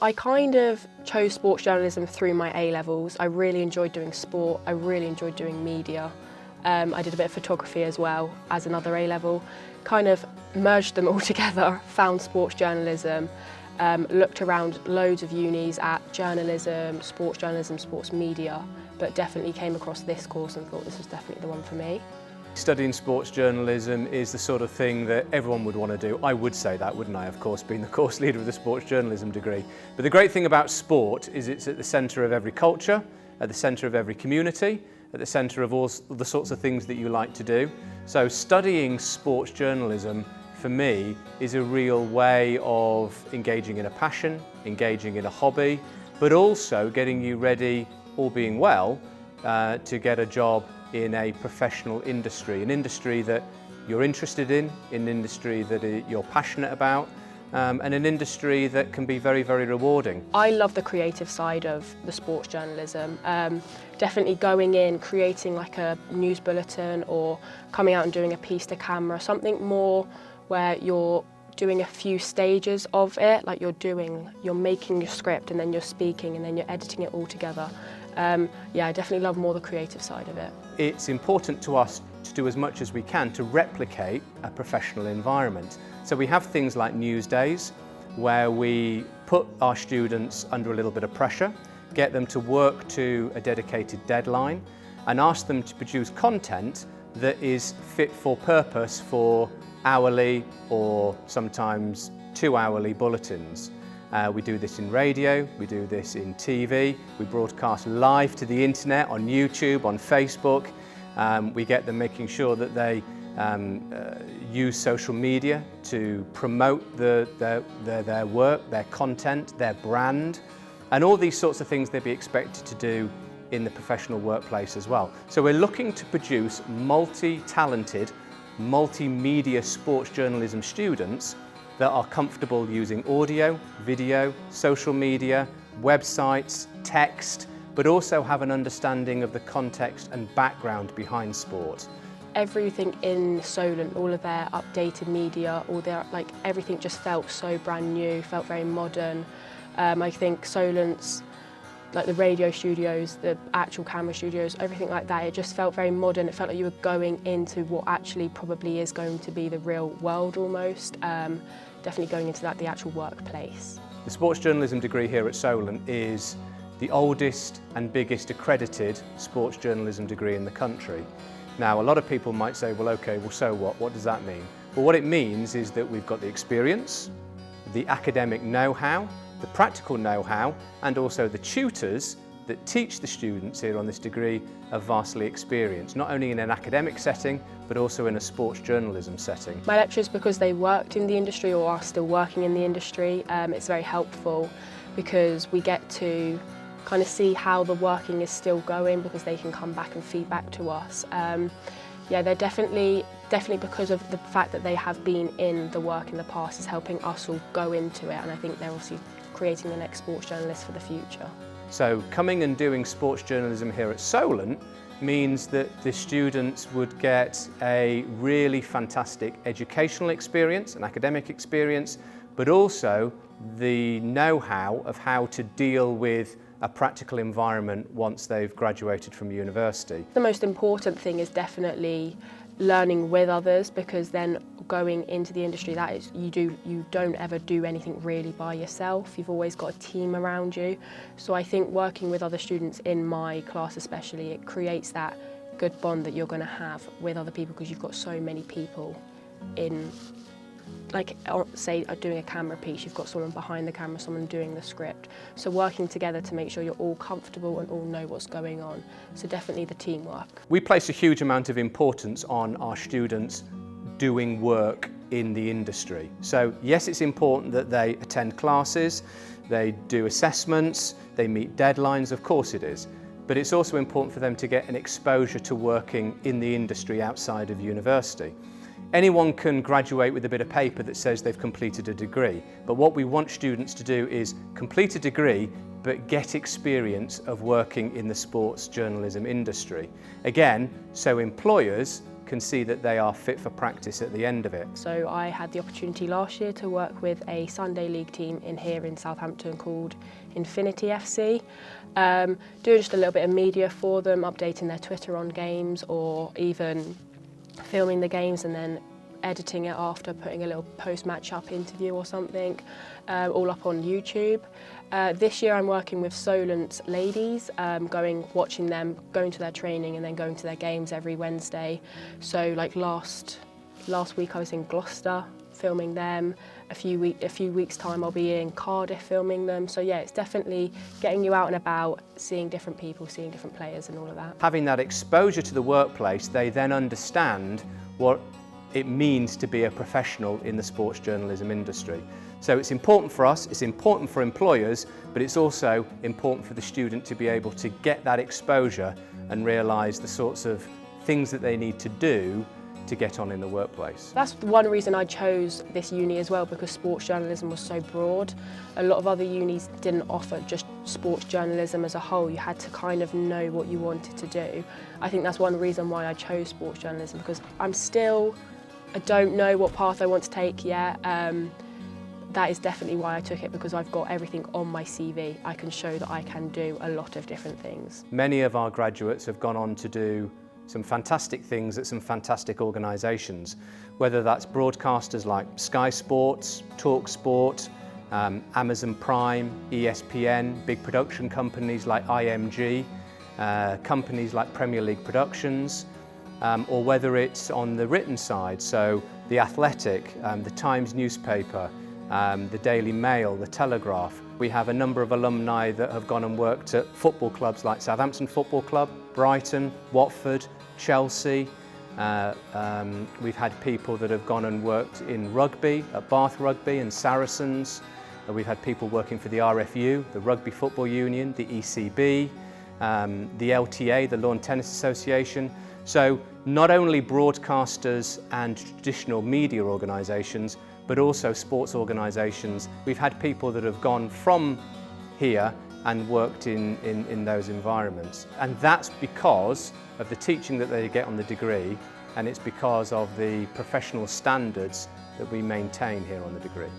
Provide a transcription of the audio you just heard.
I kind of chose sports journalism through my A-levels. I really enjoyed doing sport, I really enjoyed doing media. I did a bit of photography as well as another A-level. Kind of merged them all together, found sports journalism, looked around loads of unis at journalism, sports media, but definitely came across this course and thought this was definitely the one for me. Studying sports journalism is the sort of thing that everyone would want to do. I would say that, wouldn't I, of course, being the course leader of the sports journalism degree. But the great thing about sport is it's at the centre of every culture, at the centre of every community, at the centre of all the sorts of things that you like to do. So studying sports journalism, for me, is a real way of engaging in a passion, engaging in a hobby, but also getting you ready, all being well, to get a job in a professional industry, an industry that you're interested in, an industry that you're passionate about, and an industry that can be very, very rewarding. I love the creative side of the sports journalism. Definitely going in, creating like a news bulletin or coming out and doing a piece to camera, something more where you're doing a few stages of it, like you're making your script and then you're speaking and then you're editing it all together. Yeah, I definitely love more the creative side of it. It's important to us to do as much as we can to replicate a professional environment. So we have things like news days where we put our students under a little bit of pressure, get them to work to a dedicated deadline and ask them to produce content that is fit for purpose for hourly or sometimes 2-hourly bulletins. We do this in radio, we do this in TV, we broadcast live to the internet on YouTube, on Facebook. We get them making sure that they use social media to promote their work, their content, their brand, and all these sorts of things they'd be expected to do in the professional workplace as well. So we're looking to produce multi-talented, multimedia sports journalism students that are comfortable using audio, video, social media, websites, text, but also have an understanding of the context and background behind sport. Everything in Solent, all of their updated media, all their everything just felt so brand new, felt very modern. I think Solent's the radio studios, the actual camera studios, everything like that, it just felt very modern. It felt like you were going into what actually probably is going to be the real world almost. Definitely going into the actual workplace. The sports journalism degree here at Solent is the oldest and biggest accredited sports journalism degree in the country. Now, a lot of people might say, well, okay, well, so what? What does that mean? Well, what it means is that we've got the experience, the academic know-how, the practical know-how, and also the tutors that teach the students here on this degree are vastly experienced, not only in an academic setting, but also in a sports journalism setting. My lecturers, because they worked in the industry or are still working in the industry, it's very helpful because we get to kind of see how the working is still going because they can come back and feed back to us. Yeah, they're definitely because of the fact that they have been in the work in the past is helping us all go into it, and I think they're obviously creating the next sports journalist for the future. So coming and doing sports journalism here at Solent means that the students would get a really fantastic educational experience, an academic experience, but also the know-how of how to deal with a practical environment once they've graduated from university. The most important thing is definitely learning with others, because then going into the industry, that is, you don't ever do anything really by yourself. You've always got a team around you. So I think working with other students in my class especially, it creates that good bond that you're going to have with other people because you've got so many people in, say doing a camera piece, you've got someone behind the camera, someone doing the script. So working together to make sure you're all comfortable and all know what's going on. So definitely the teamwork. We place a huge amount of importance on our students doing work in the industry. So yes, it's important that they attend classes, they do assessments, they meet deadlines, of course it is. But it's also important for them to get an exposure to working in the industry outside of university. Anyone can graduate with a bit of paper that says they've completed a degree, but what we want students to do is complete a degree but get experience of working in the sports journalism industry. Again, so employers can see that they are fit for practice at the end of it. So I had the opportunity last year to work with a Sunday League team here in Southampton called Infinity FC, doing just a little bit of media for them, updating their Twitter on games, or even filming the games and then editing it after, putting a little post-match up interview or something, all up on YouTube. This year I'm working with Solent's ladies, watching them, going to their training and then going to their games every Wednesday. So like last week I was in Gloucester filming them. A few weeks time I'll be in Cardiff filming them. So yeah, it's definitely getting you out and about, seeing different people, seeing different players and all of that. Having that exposure to the workplace, they then understand what it means to be a professional in the sports journalism industry. So it's important for us, it's important for employers, but it's also important for the student to be able to get that exposure and realise the sorts of things that they need to do to get on in the workplace. That's one reason I chose this uni as well, because sports journalism was so broad. A lot of other unis didn't offer just sports journalism as a whole. You had to kind of know what you wanted to do. I think that's one reason why I chose sports journalism, because I don't know what path I want to take yet. That is definitely why I took it, because I've got everything on my CV. I can show that I can do a lot of different things. Many of our graduates have gone on to do some fantastic things at some fantastic organisations, whether that's broadcasters like Sky Sports, talkSPORT, Amazon Prime, ESPN, big production companies like IMG, companies like Premier League Productions, or whether it's on the written side, so The Athletic, the Times newspaper, the Daily Mail, the Telegraph. We have a number of alumni that have gone and worked at football clubs like Southampton Football Club, Brighton, Watford, Chelsea. We've had people that have gone and worked in rugby, at Bath Rugby and Saracens. We've had people working for the RFU, the Rugby Football Union, the ECB, the LTA, the Lawn Tennis Association. So not only broadcasters and traditional media organisations, but also sports organisations. We've had people that have gone from here and worked in those environments. And that's because of the teaching that they get on the degree, and it's because of the professional standards that we maintain here on the degree.